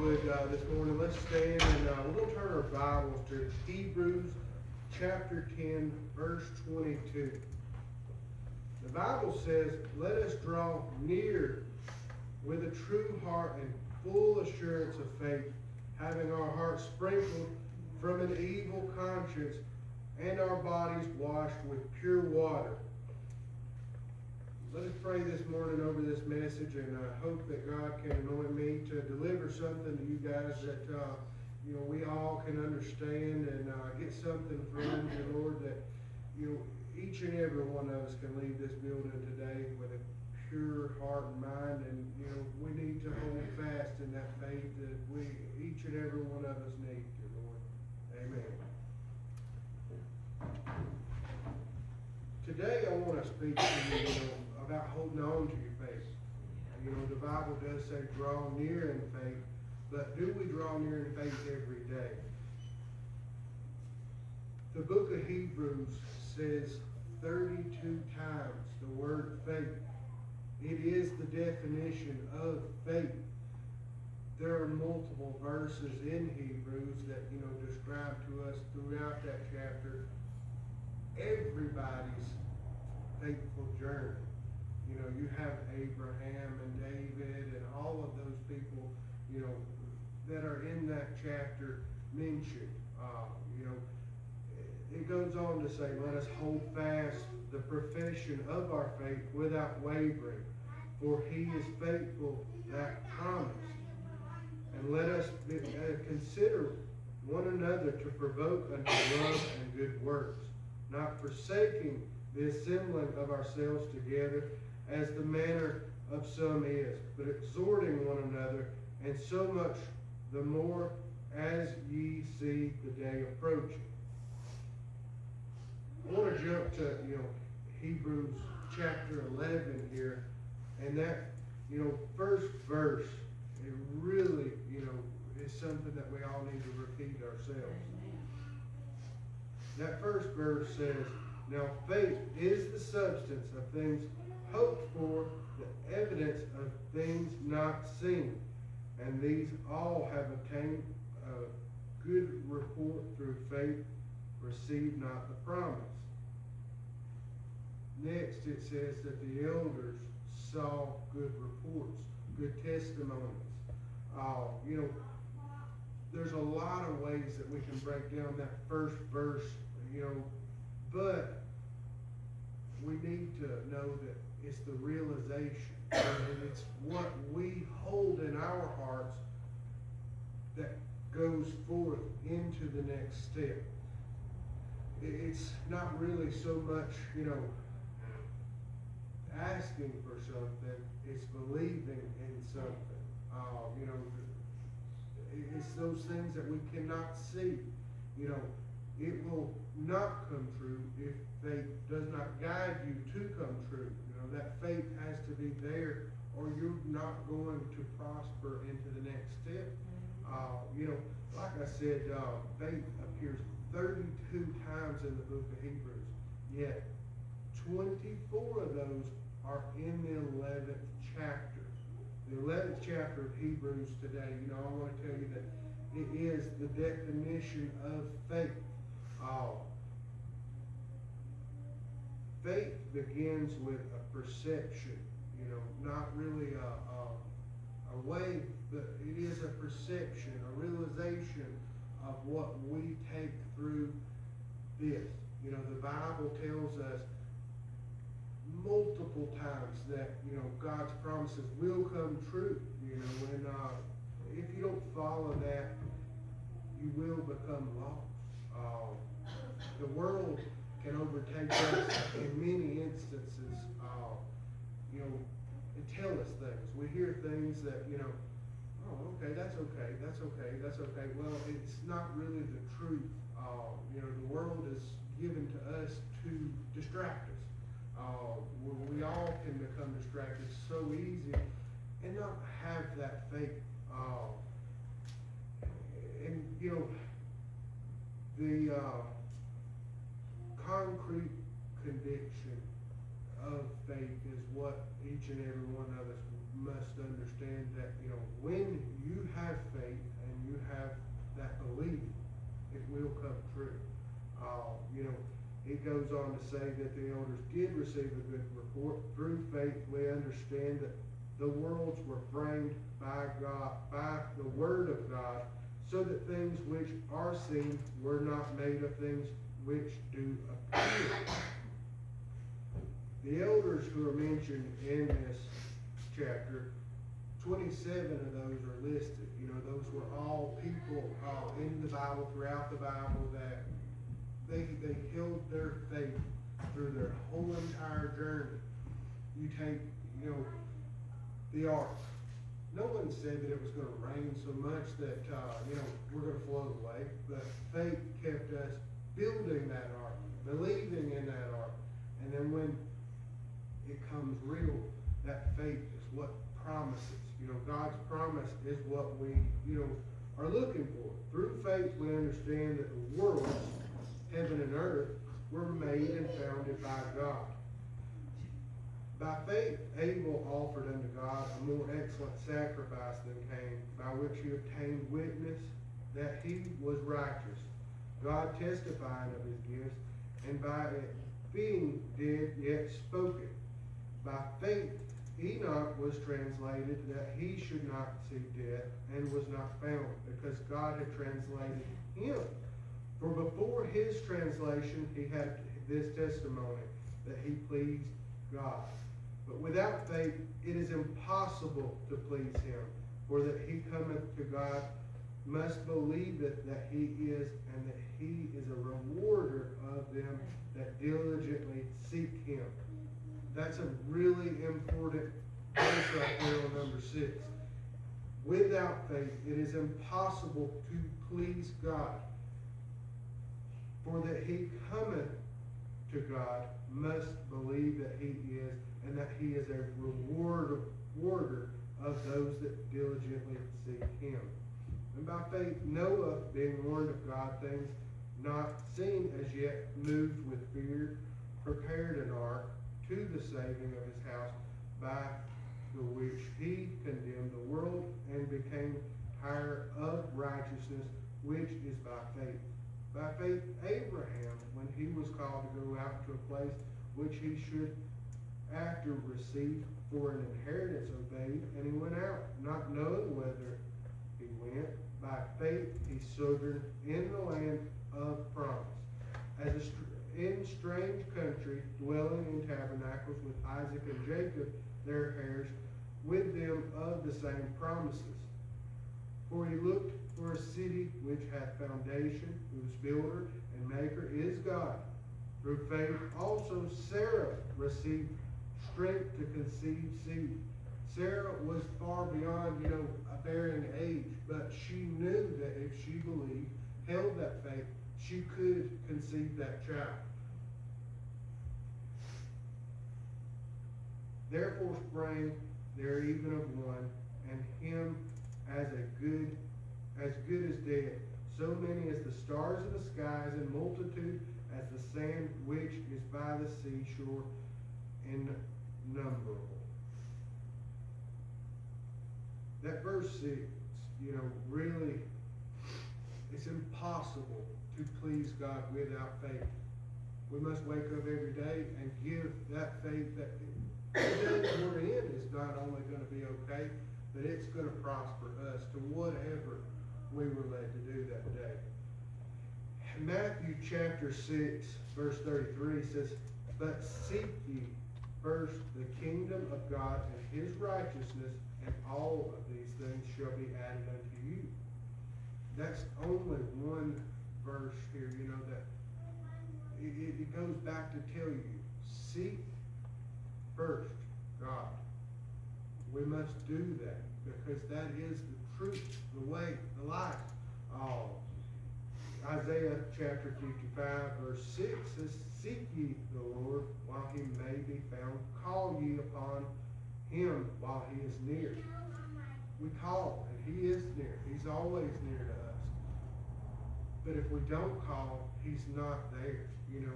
would, this morning, let's stand and we're going to turn our Bibles to Hebrews chapter 10, verse 22. The Bible says, "Let us draw near with a true heart and full assurance of faith, having our hearts sprinkled from an evil conscience and our bodies washed with pure water." Let us pray this morning over this message, and I hope that God can anoint me to deliver something to you guys that we all can understand and get something from you, Lord, that each and every one of us can leave this building today with a pure heart and mind, and we need to hold fast in that faith that each and every one of us need, dear Lord. Amen. Today I want to speak to you about holding on to your faith. The Bible does say draw near in faith, but do we draw near in faith every day? The book of Hebrews says 32 times the word faith. It is the definition of faith. There are multiple verses in Hebrews that describe to us throughout that chapter everybody's faithful journey. You have Abraham and David and all of those people, that are in that chapter mentioned. It goes on to say, "Let us hold fast the profession of our faith without wavering, for he is faithful that promised. And let us consider one another to provoke unto love and good works, not forsaking the assembling of ourselves together, as the manner of some is, but exhorting one another, and so much the more as ye see the day approaching." I want to jump to Hebrews chapter 11 here, and that first verse, it really is something that we all need to repeat ourselves. That first verse says, "Now faith is the substance of things hoped for, the evidence of things not seen. And these all have obtained a good report through faith, received not the promise." Next it says that the elders saw good reports, good testimonies. There's a lot of ways that we can break down that first verse, but we need to know that it's the realization, and it's what we hold in our hearts that goes forth into the next step. It's not really so much, asking for something, it's believing in something. It's those things that we cannot see. It will not come true if faith does not guide you to come true. That faith has to be there, or you're not going to prosper into the next step. Like I said, faith appears 32 times in the book of Hebrews, yet 24 of those are in the 11th chapter. The 11th chapter of Hebrews today, I want to tell you that it is the definition of faith. Faith begins with a perception, not really a way, but it is a perception, a realization of what we take through this. The Bible tells us multiple times that, God's promises will come true, and if you don't follow that, you will become lost. The world can overtake us in many instances, and tell us things. We hear things that, oh, okay, that's okay, that's okay, that's okay. Well, it's not really the truth. The world is given to us to distract us. We all can become distracted so easy and not have that faith. The concrete conviction of faith is what each and every one of us must understand that, when you have faith and you have that belief, it will come true. It goes on to say that the elders did receive a good report. Through faith, we understand that the worlds were framed by God, by the Word of God, so that things which are seen were not made of things which do appear. The elders who are mentioned in this chapter, 27 of those are listed. Those were all people in the Bible, throughout the Bible, that they held their faith through their whole entire journey. You take, the ark. No one said that it was going to rain so much that, we're going to float away. But faith kept us building that ark, believing in that ark. And then when it comes real, that faith is what promises. God's promise is what we, are looking for. Through faith, we understand that the worlds, heaven and earth, were made and founded by God. By faith, Abel offered unto God a more excellent sacrifice than Cain, by which he obtained witness that he was righteous, God testifying of his gifts, and by it being dead yet spoke it. By faith, Enoch was translated that he should not see death, and was not found, because God had translated him. For before his translation he had this testimony, that he pleased God. But without faith it is impossible to please him. For that he cometh to God must believe that he is, and that he is a rewarder of them that diligently seek him. That's a really important verse right there on number 6. Without faith it is impossible to please God. For that he cometh to God must believe that he is, and that he is a rewarder of those that diligently seek him. And by faith Noah, being warned of God, things not seen as yet, moved with fear, prepared an ark to the saving of his house, by the which he condemned the world, and became heir of righteousness, which is by faith. By faith Abraham, when he was called to go out to a place which he should after receive for an inheritance, obeyed, and he went out, not knowing whither he went. By faith he sojourned in the land of promise, as in strange country, dwelling in tabernacles with Isaac and Jacob, their heirs, with them of the same promises. For he looked for a city which hath foundation, whose builder and maker is God. Through faith also Sarah received strength to conceive seed. Sarah was far beyond, a bearing age, but she knew that if she believed, held that faith, she could conceive that child. Therefore sprang there even of one, and him as good as dead, so many as the stars of the skies, and multitude as the sand which is by the seashore, innumerable. That verse 6, really, it's impossible to please God without faith. We must wake up every day and give that faith that the day that we're in is not only going to be okay, but it's going to prosper us to whatever we were led to do that day. Matthew chapter 6, verse 33 says, "But seek ye first the kingdom of God and his righteousness, and all of these things shall be added unto you." That's only one verse here, that it goes back to tell you, seek first God. We must do that, because that is the truth, the way, the life. Isaiah chapter 55, verse 6 says, "Seek ye the Lord while he may be found. Call ye upon him while he is near." We call, and he is near. He's always near to us. But if we don't call, he's not there.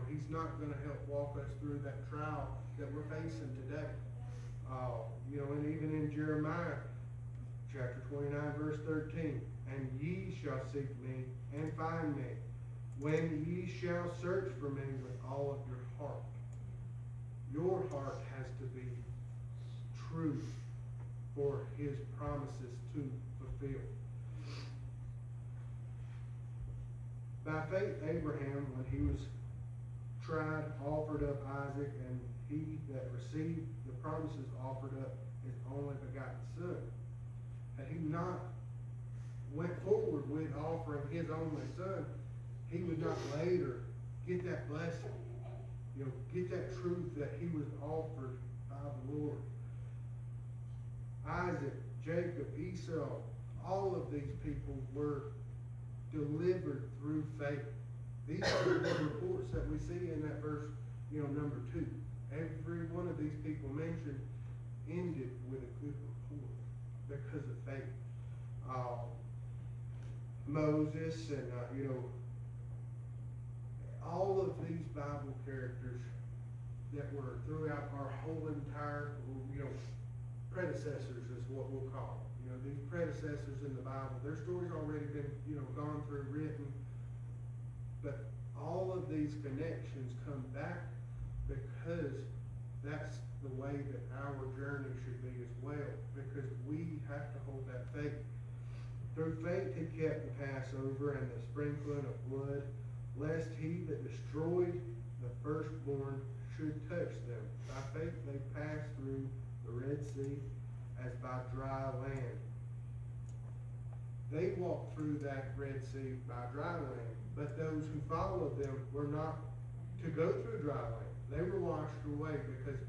He's not going to help walk us through that trial that we're facing today. And even in Jeremiah chapter 29 verse 13, and ye shall seek me and find me when ye shall search for me with all of your heart. Your heart has to be true for his promises to fulfill. By faith, Abraham, when he was tried, offered up Isaac, and he that received the promises offered up his only begotten son. Had he not went forward with offering his only son, he would not later get that blessing, get that truth that he was offered by the Lord. Isaac, Jacob, Esau, all of these people were delivered through faith. These are the reports that we see in that verse, number 2. Every one of these people mentioned ended with a good report because of faith. Moses and, all of these Bible characters that were throughout our whole entire, predecessors is what we'll call them. These predecessors in the Bible, their story's already been, gone through, written. But all of these connections come back because that's the way that our journey should be as well. Because we have to hold that faith. Through faith he kept the Passover and the sprinkling of blood, lest he that destroyed the firstborn should touch them. By faith they passed through the Red Sea as by dry land. They walked through that Red Sea by dry land, but those who followed them were not to go through dry land. They were washed away because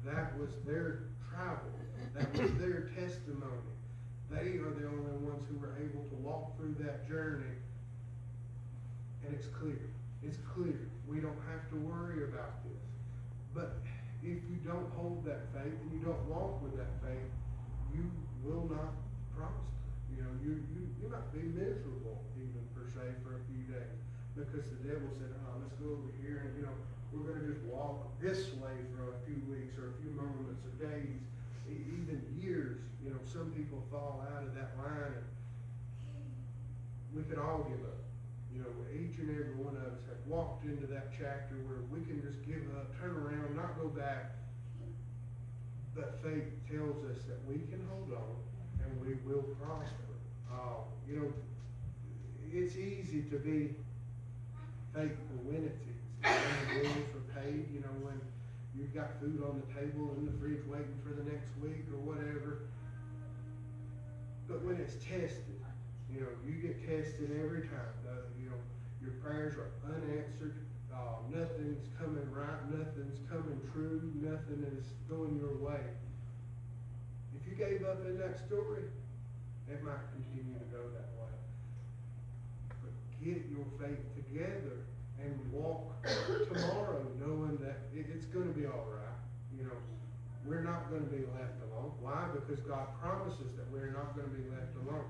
that was their travel. That was their testimony. They are the only ones who were able to walk through that journey. And it's clear. It's clear. We don't have to worry about this. But if you don't hold that faith and you don't walk with that faith, you will not prosper. You might be miserable even per se for a few days because the devil said, let's go over here and we're going to just walk this way for a few weeks or a few moments or days, even years. Some people fall out of that line and we could all give up. Each and every one of us have walked into that chapter where we can just give up, turn around, not go back. But faith tells us that we can hold on and we will prosper. It's easy to be faithful when it's easy. When the bills are paid, when you've got food on the table in the fridge waiting for the next week or whatever. But when it's tested, you get tested every time. Your prayers are unanswered. Nothing's coming right. Nothing's coming true. Nothing is going your way. If you gave up in that story, it might continue to go that way. But get your faith together and walk tomorrow knowing that it's going to be all right. We're not going to be left alone. Why? Because God promises that we're not going to be left alone.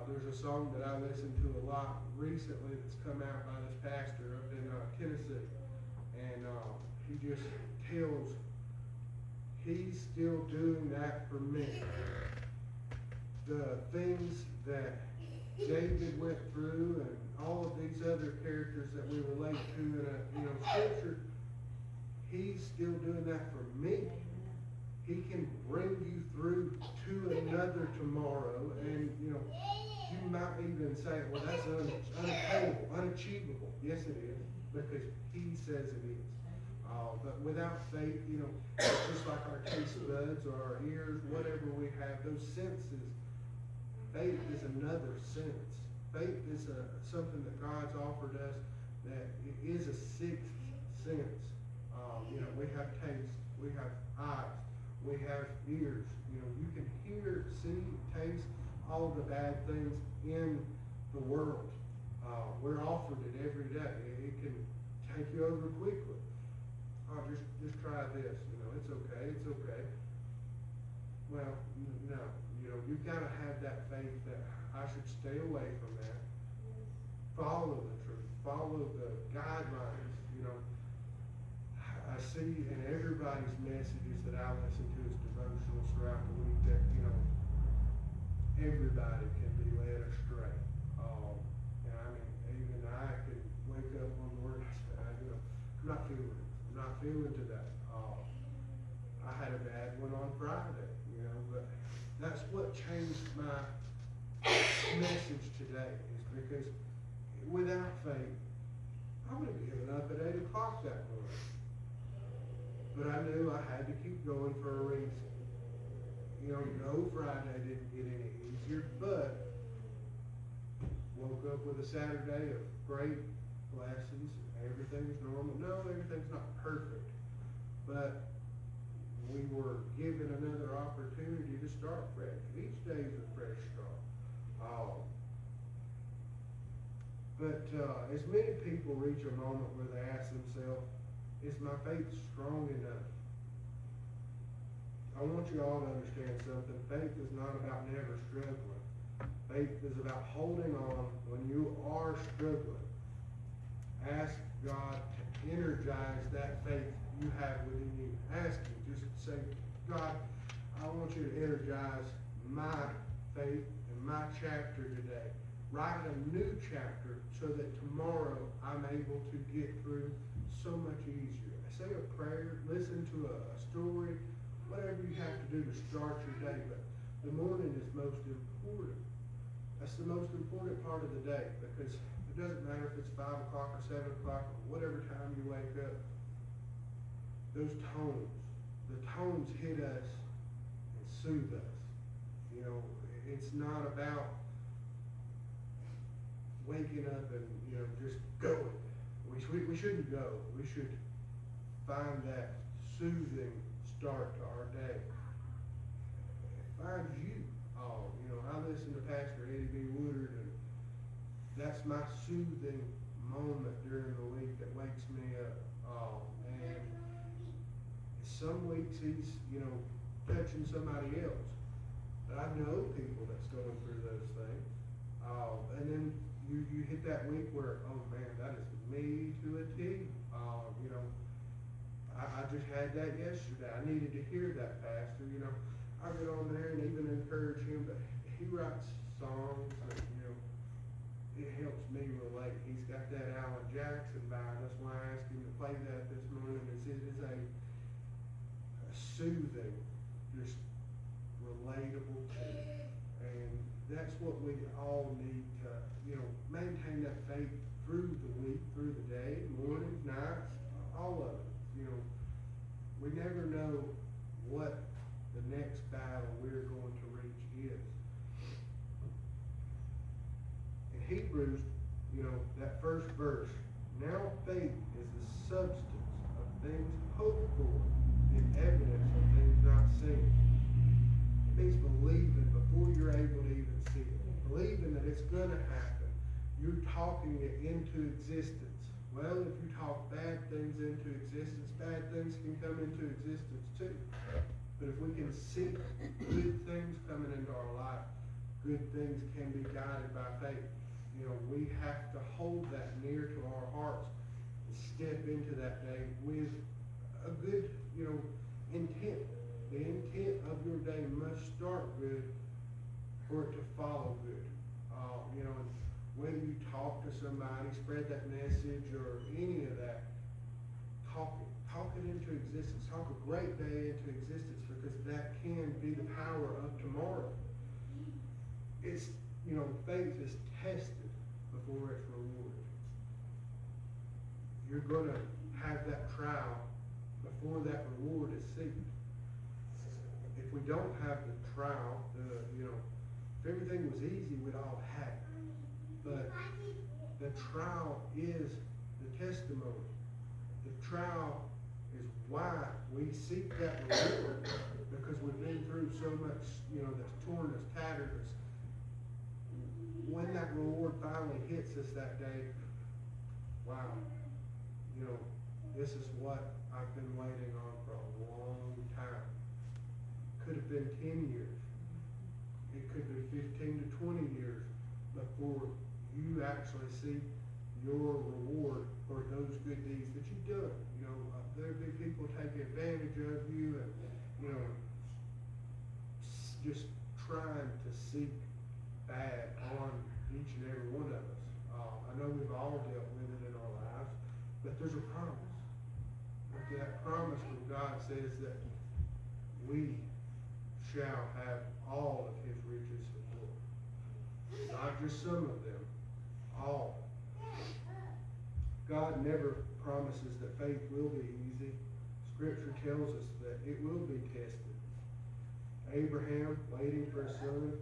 There's a song that I listened to a lot recently that's come out by this pastor up in Tennessee. And he just tells, he's still doing that for me. The things that David went through and all of these other characters that we relate to in Scripture, he's still doing that for me. He can bring you through to another tomorrow, and you might even say, well, that's unattainable, unachievable. Yes, it is, because he says it is. But without faith, just like our taste buds or our ears, whatever we have, those senses, faith is another sense. Faith is something that God's offered us that is a sixth sense. We have taste, we have eyes, we have ears. You can hear, see, taste all the bad things in the world. We're offered it every day. It can take you over quickly. Just try this. It's okay. Well, no. You've got to have that faith that I should stay away from that. Follow the truth. Follow the guidelines. I see in everybody's messages that I listen to as devotionals throughout the week that, everybody can be led astray. And I mean, even I can wake up one morning and say, I'm not feeling it. I'm not feeling today. I had a bad one on Friday, but that's what changed my message today, is because without faith, I would have given up at 8 o'clock that morning. But I knew I had to keep going for a reason. No Friday didn't get any easier, but woke up with a Saturday of great blessings. Everything's normal. No, everything's not perfect, but we were given another opportunity to start fresh. Each day is a fresh start. But as many people reach a moment where they ask themselves, is my faith strong enough? I want you all to understand something. Faith is not about never struggling. Faith is about holding on when you are struggling. Ask God to energize that faith you have within you. Ask Him. Just say, God, I want you to energize my faith in my chapter today. Write a new chapter so that tomorrow I'm able to get through so much easier. Say a prayer, listen to a story, whatever you have to do to start your day. But the morning is most important. That's the most important part of the day, because it doesn't matter if it's 5 o'clock or 7 o'clock or whatever time you wake up. Those the tones hit us and soothe us. It's not about waking up and, just going. We shouldn't go. We should find that soothing start to our day. Find you. I listen to Pastor Eddie B. Woodard, and that's my soothing moment during the week that wakes me up. And some weeks he's, touching somebody else. But I know people that's going through those things. And then you hit that week where, oh man, that is me to a T. I just had that yesterday. I needed to hear that, Pastor. I get on there and even encourage him, but he writes songs that, it helps me relate. He's got that Alan Jackson vibe. That's why I asked him to play that this morning. It is a soothing, just relatable tune. And that's what we all need to, maintain that faith through the week, through the day, mornings, nights, all of it. We never know what the next battle we're going to reach is. In Hebrews, that first verse, now faith is the substance of things hoped for, the evidence of things not seen. It means believing before you're able to even see it. Believing that it's going to happen. You're talking it into existence. Well, if you talk bad things into existence, bad things can come into existence too. But if we can see good things coming into our life, good things can be guided by faith. We have to hold that near to our hearts and step into that day with a good, intent. The intent of your day must start good for it to follow good. Whether you talk to somebody, spread that message, or any of that, talk it into existence. Talk a great day into existence, because that can be the power of tomorrow. It's, faith is tested before it's rewarded. You're going to have that trial before that reward is seen. If we don't have the trial, if everything was easy, we'd all have it. But the trial is the testimony. The trial is why we seek that reward, because we've been through so much, that's torn us, tattered us. When that reward finally hits us that day, wow, this is what I've been waiting on for a long time. Could have been 10 years. It could be 15 to 20 years before you actually see your reward for those good deeds that you've done. You know, there'll be people taking advantage of you and, you know, just trying to seek bad on each and every one of us. I know we've all dealt with it in our lives, but there's a promise. But that promise from God says that we shall have all of his riches and glory. Not just some of them, all. God never promises that faith will be easy. Scripture tells us that it will be tested. Abraham waiting for a son,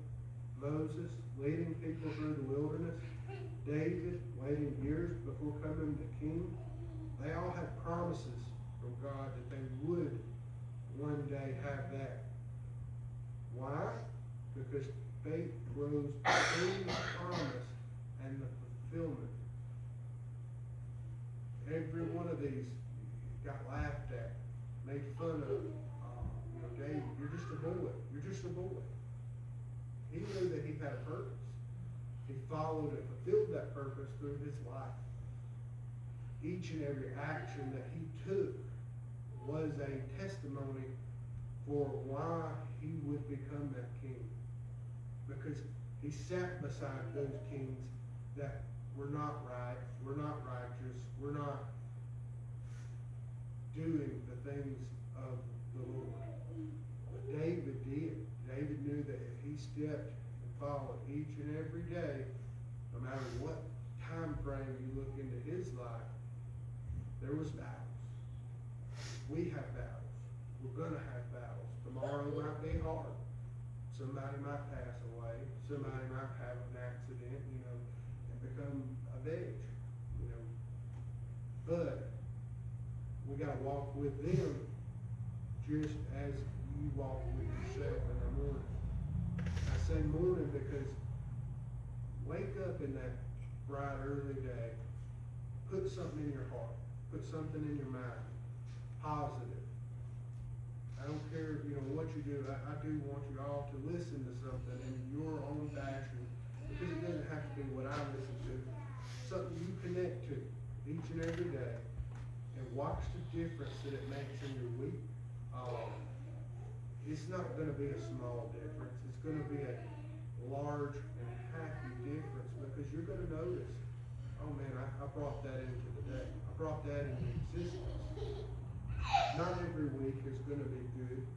Moses leading people through the wilderness, David waiting years before coming to king. They all had promises from God that they would one day have that. Why? Because faith grows between the promise and the fulfillment. Every one of these got laughed at, made fun of. You know, David, you're just a boy. You're just a boy. He knew that he had a purpose. He followed and fulfilled that purpose through his life. Each and every action that he took was a testimony for why he would become that king. Because he sat beside those kings that were not right, were not righteous, were not doing the things of the Lord. But David did. David knew that if he stepped and followed each and every day, no matter what time frame you look into his life, there was battles. We have battles. We're going to have battles. Tomorrow might be hard. Somebody might pass away. Somebody might have an accident, you know, and become a veg, you know. But we got to walk with them just as you walk with yourself in the morning. I say morning because wake up in that bright early day. Put something in your heart. Put something in your mind. Positive. I don't care, you know, what you do. I do want you all to listen to something in your own fashion, because it doesn't have to be what I listen to. Something you connect to each and every day, and watch the difference that it makes in your week. It's not going to be a small difference. It's going to be a large and happy difference, because you're going to notice, oh man, I brought that into the day. I brought that into existence. Not every week is going to be good,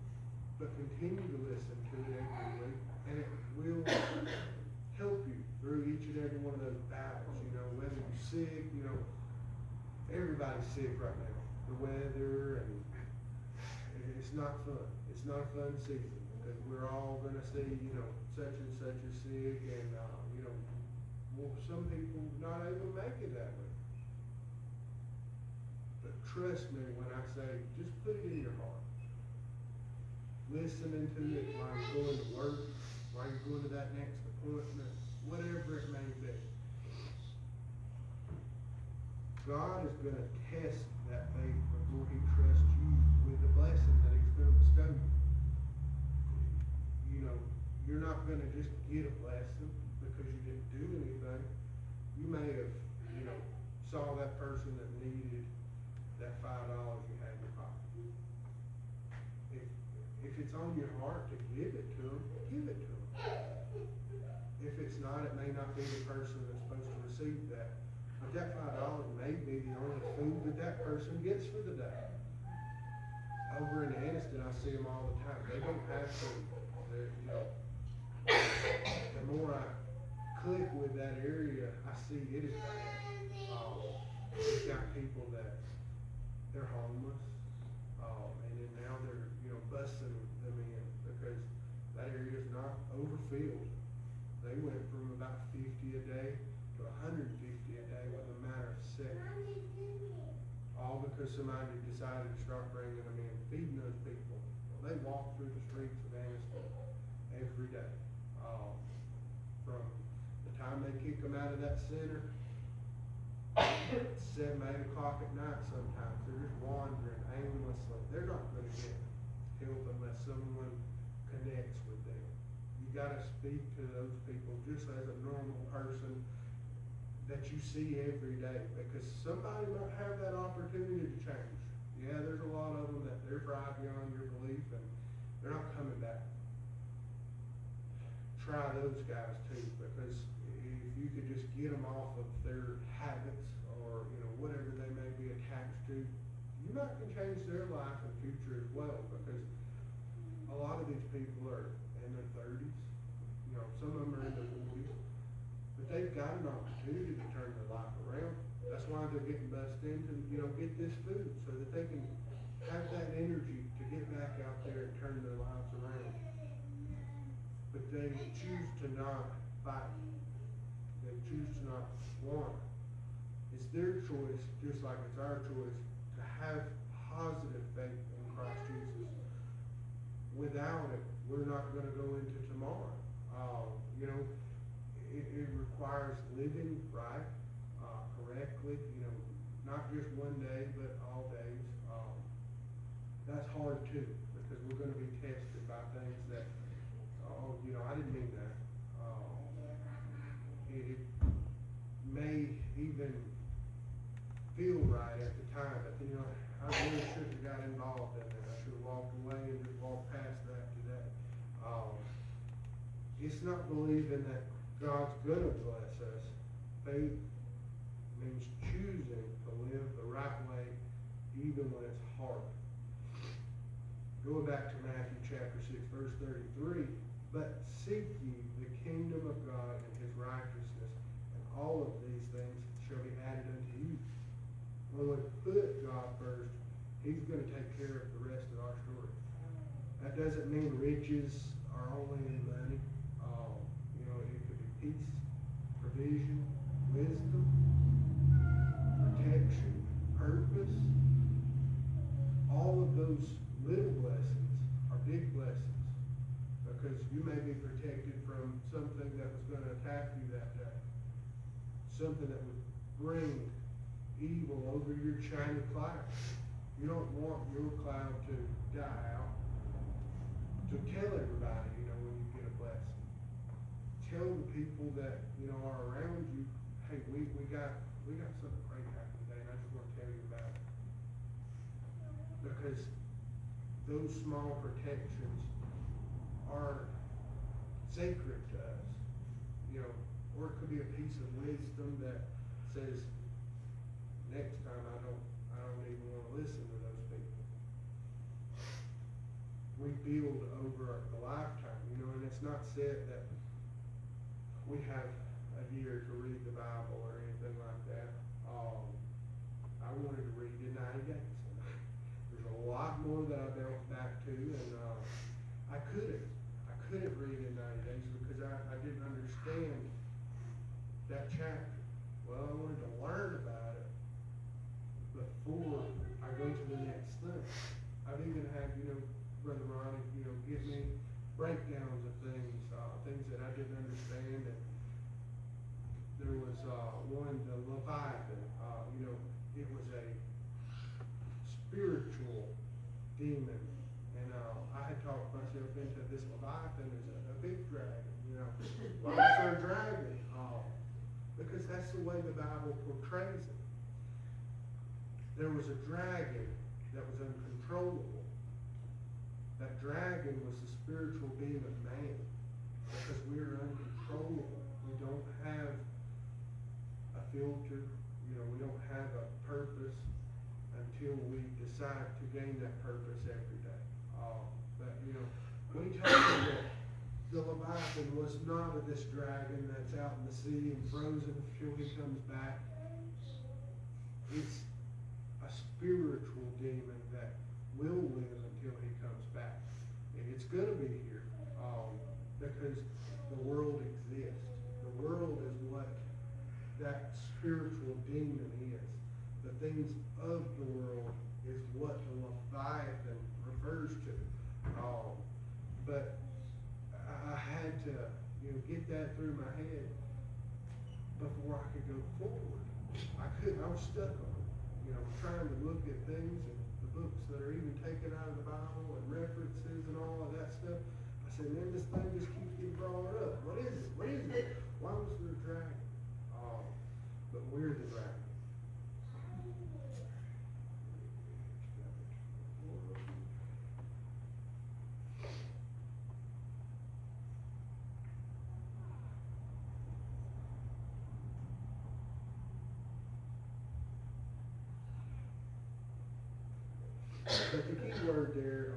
but continue to listen to it every week, and it will help you through each and every one of those battles. You know, whether you're sick, you know, everybody's sick right now. The weather, and it's not fun. It's not a fun season, because we're all going to see, you know, such and such is sick, and, you know, well, some people not able to make it that way. But trust me when I say, just put it in your heart. Listening to it while you're going to work, while you're going to that next appointment, whatever it may be. God is going to test that faith before he trusts you with the blessing that he's going to bestow you. You know, you're not going to just get a blessing because you didn't do anything. You may have, you know, saw that person that needed that $5 you had in your pocket. If it's on your heart to give it to them, give it to them. If it's not, it may not be the person that's supposed to receive that. But that $5 may be the only food that person gets for the day. Over in Anniston, I see them all the time. They don't have food. You know, the more I click with that area, I see it is bad. We've got people that they're homeless, and then now they're, you know, busting them in because that area is not overfilled. They went from about 50 a day to 150 a day within a matter of seconds. All because somebody decided to start bringing them in, feeding those people. Well, they walk through the streets of Anniston every day. From the time they kick them out of that center, 7, 8 o'clock at night sometimes, they're just wandering aimlessly. They're not going to get help unless someone connects with them. You got to speak to those people just as a normal person that you see every day, because somebody might have that opportunity to change. Yeah, there's a lot of them that they're fried beyond your belief and they're not coming back. Try those guys too, because if you could just get them off of their habits or, whatever they may be attached to, you might can change their life and future as well, because a lot of these people are in their 30s, some of them are in their 40s, but they've got an opportunity to turn their life around. That's why they're getting bussed in to, get this food, so that they can have that energy to get back out there and turn their lives around. But they choose to not fight. They choose to not want. It's their choice, just like it's our choice, to have positive faith in Christ Jesus. Without it, we're not going to go into tomorrow. It requires living right, correctly, not just one day, but all days. That's hard too, because we're going to be tested by things that, I didn't mean that. It may even feel right at the time, but I really shouldn't have got involved in that. I should have walked away and just walked past that today. It's not believing that God's gonna bless us. Faith means choosing to live the right way, even when it's hard. Going back to Matthew chapter 6, verse 33, but seek ye the kingdom of God and his righteousness, and all of these things shall be added unto you. When we put God first, he's going to take care of the rest of our story. That doesn't mean riches are only in money. It could be peace, provision, wisdom, protection, purpose. All of those little blessings are big blessings, because you may be protected from something that was going to attack you that day. Something that would bring evil over your shiny cloud. You don't want your cloud to die out. To tell everybody, when you get a blessing. Tell the people that, are around you, hey, we got something great happening today, and I just want to tell you about it. Because those small protections are sacred to us. Or it could be a piece of wisdom that says, next time I don't even want to listen to those people. We build over a lifetime, and it's not said that we have a year to read the Bible or anything like that. I wanted to read in 90 days. There's a lot more that I bounced back to, and I couldn't read in 90 days because I didn't understand that chapter. Well, I wanted to learn about it before I go to the next thing. I've even had, Brother Ronnie, give me breakdowns of things that I didn't understand. And there was one, the Leviathan. It was a spiritual demon, and I had talked myself into this Leviathan is a big dragon. Why is there a dragon? Because that's the way the Bible portrays it. There was a dragon that was uncontrollable. That dragon was the spiritual being of man, because we are uncontrollable. We don't have a filter. We don't have a purpose until we decide to gain that purpose every day. But we told you that the Leviathan was not this dragon that's out in the sea and frozen until he comes back. It's a spiritual demon that will live until he comes back. And it's going to be here because the world exists. The world is what that spiritual demon is. The things of the world is what the Leviathan refers to. But I had to, get that through my head before I could go forward. I was stuck on it. Trying to look at things and the books that are even taken out of the Bible and references and all of that stuff. I said, man, this thing just keeps getting brought up. What is it? What is it? Why was there a dragon? But the key word there,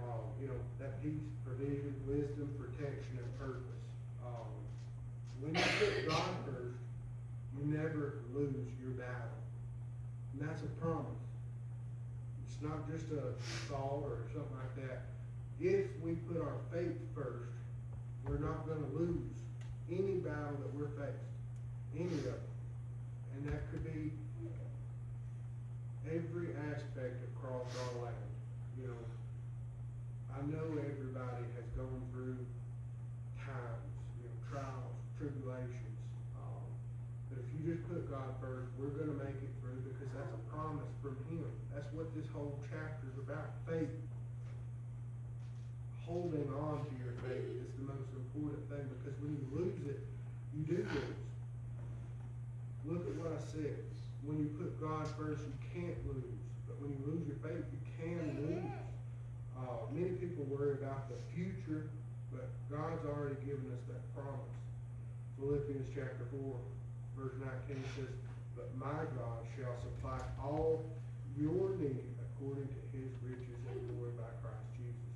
that peace, provision, wisdom, protection, and purpose. When you put God first, you never lose your battle. And that's a promise. It's not just a thought or something like that. If we put our faith first, we're not going to lose any battle that we're faced. Any of them. And that could be every aspect across our land. I know everybody has gone through times, trials, tribulations. But if you just put God first, we're going to make it through because that's a promise from Him. That's what this whole chapter is about, faith. Holding on to your faith is the most important thing because when you lose it, you do lose. Look at what I said. When you put God first, you can't lose. But when you lose your faith, you can lose. Many people worry about the future, but God's already given us that promise. Philippians chapter 4, verse 19 says, "But my God shall supply all your need according to His riches and glory by Christ Jesus."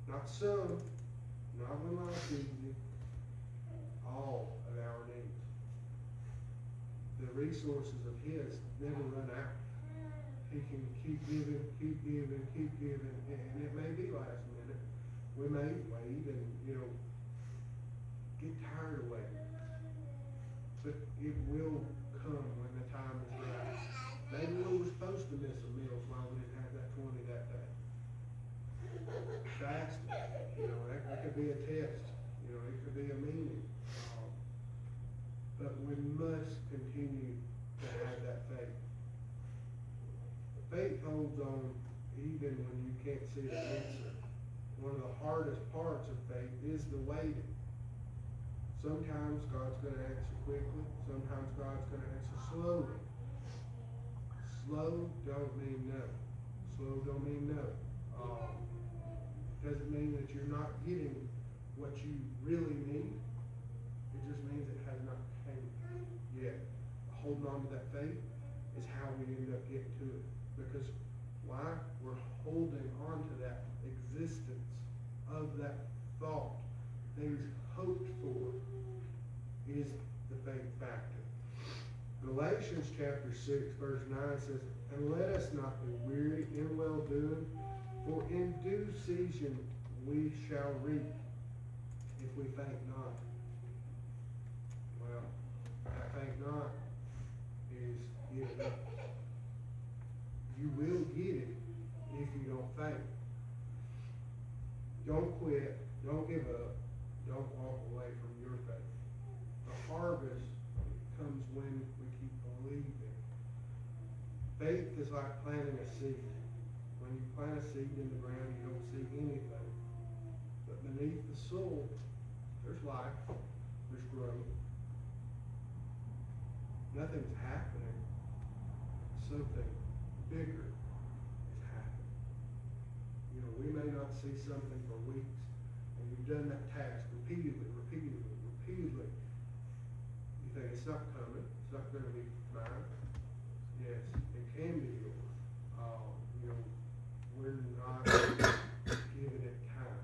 Not some, not when life's easy, all of our needs. The resources of His never run out. He can keep giving, and it may be last minute. We may wait and, get tired of waiting. But it will come when the time is right. Maybe we were supposed to miss some meals while we didn't have that 20 that day. Fasting, that could be a test. It could be a meaning. But we must continue to have that faith. Faith holds on even when you can't see the answer. One of the hardest parts of faith is the waiting. Sometimes God's going to answer quickly. Sometimes God's going to answer slowly. Slow don't mean no. Slow don't mean no. Doesn't mean that you're not getting what you really need. It just means it has not came yet. Holding on to that faith is how we end up getting to it. Because why? We're holding on to that existence of that thought, things hoped for, is the faith factor. Galatians chapter 6, verse 9 says, "And let us not be weary in well-doing, for in due season we shall reap, if we faint not." Well, that faint not is giving up. You will get it if you don't faint. Don't quit. Don't give up. Don't walk away from your faith. The harvest comes when we keep believing. Faith is like planting a seed. When you plant a seed in the ground, you don't see anything. But beneath the soil, there's life. There's growth. Nothing's happening. Something bigger is happening. We may not see something for weeks, and you've done that task repeatedly. You think it's not coming, it's not going to be mine. Yes, it can be yours. We're not giving it time.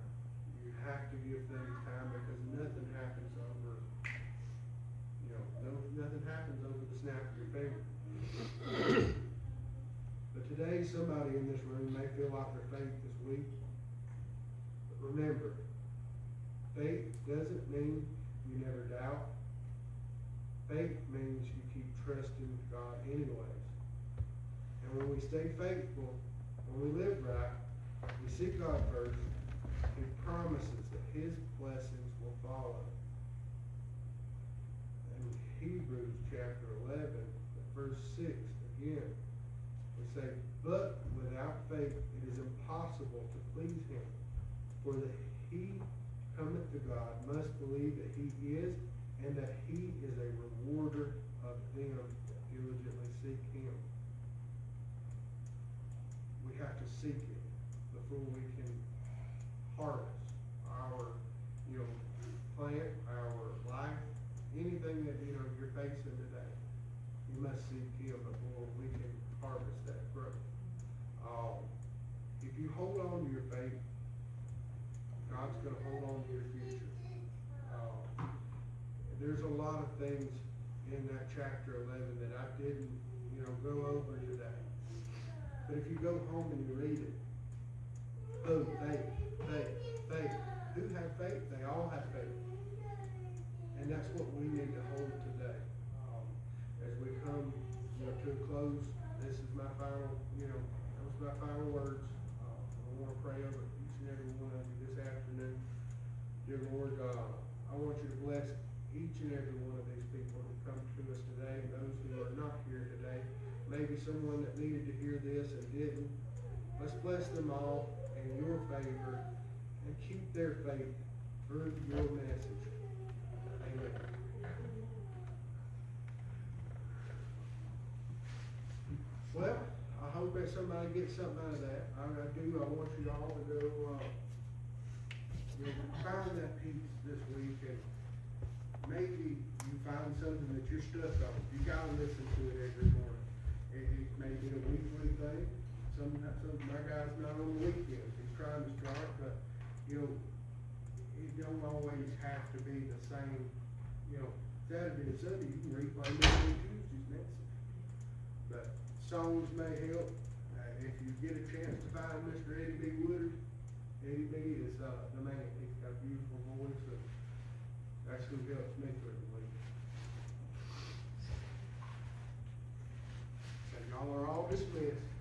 You have to give things time because nothing happens over, nothing happens over the snap of your finger. But today, somebody in this room may feel like their faith is weak. But remember, faith doesn't mean you never doubt. Faith means you keep trusting God anyways. And when we stay faithful, when we live right, we seek God first, He promises that His blessings will follow. In Hebrews chapter 11, verse 6, again, we say, "But without faith it is impossible to please Him. For that he cometh to God must believe that He is, and that He is a rewarder of them that diligently seek Him." We have to seek it before we can harvest our, plant, our life, anything that, you're facing today. You must seek Him before we can harvest that growth. If if you hold on to your faith, God's gonna hold on to your future. There's a lot of things in that chapter 11 that I didn't, go over today. But if you go home and you read it, oh, faith. Who have faith? They all have faith. And that's what we need to hold today. As we come, to a close, this is my final, those are my final words. I want to pray over each and every one of you this afternoon. Dear Lord, I want you to bless each and every one of these people who come to us today, and those who are not here today. Maybe someone that needed to hear this and didn't. Let's bless them all in your favor and keep their faith through your message. Amen. Well, I hope that somebody gets something out of that. I do. I want you all to go find that peace this week, and maybe you find something that you're stuck on. You gotta listen to it every morning. It may be a weekly thing. Sometimes my guy's not on the weekends. He's trying to start, but it don't always have to be the same. Saturday and Sunday you can read Monday and Tuesday's message. But songs may help. If you get a chance to find Mr. Eddie B. Woodard, Eddie B. is the man. He's got a beautiful voice, and that's who helps me through the week. So y'all are all dismissed.